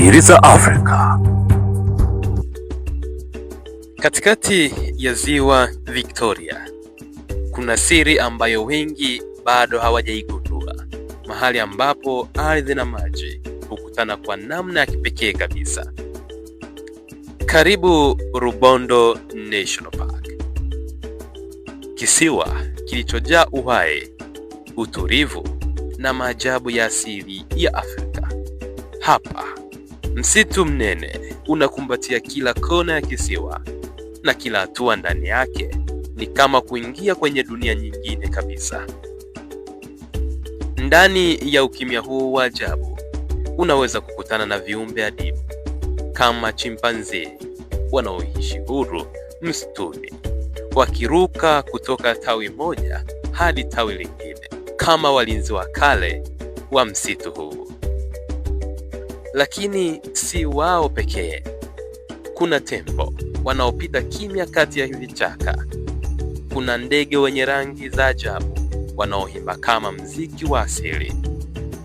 Siri za Afrika. Katikati ya ziwa Victoria kuna siri ambayo wengi bado hawajaigundua, mahali ambapo ardhi na maji hukutana kwa namna ya kipekee kabisa. Karibu Rubondo National Park, kisiwa kilichojaa uhai, utulivu na maajabu ya asili ya Afrika. Hapa msitu mnene unakumbatia kila kona ya kisiwa, na kila hatua ndani yake ni kama kuingia kwenye dunia nyingine kabisa. Ndani ya ukimya huu wa ajabu unaweza kukutana na viumbe adimu kama chimpanzee wanaoishi huru msituni, wakiruka kutoka tawi moja hadi tawi lingine kama walinzi wa kale wa msitu huu. Lakini si wao pekee. Kuna tembo wanaopita kimya kati ya vichaka. Kuna ndege wenye rangi za ajabu wanaoimba kama mziki wa asili,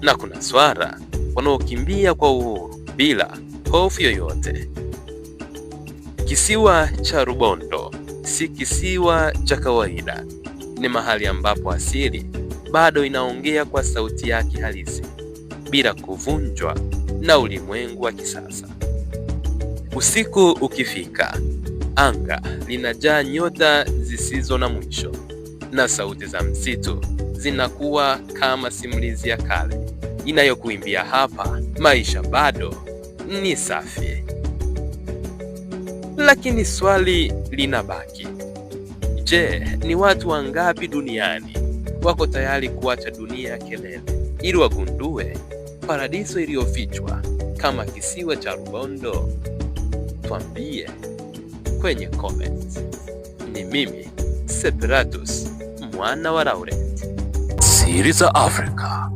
na kuna swara wanaokimbia kwa uhuru bila hofu yoyote. Kisiwa cha Rubondo si kisiwa cha kawaida. Ni mahali ambapo asili bado inaongea kwa sauti yake halisi bila kuvunjwa na ulimwengu wa kisasa. Usiku ukifika, anga linajaa nyota zisizo na mwisho, na sauti za msitu zinakuwa kama simulizi ya kale inayokuimbia hapa maisha bado ni safi. Lakini swali linabaki. Je, ni watu wangapi duniani wako tayari kuacha dunia ya kelele ili wagundue paradiso iliyofichwa kama kisiwa cha Rubondo? Tuambie kwenye comments. Ni mimi Separatus, mwana wa Laurent. Siri za Afrika.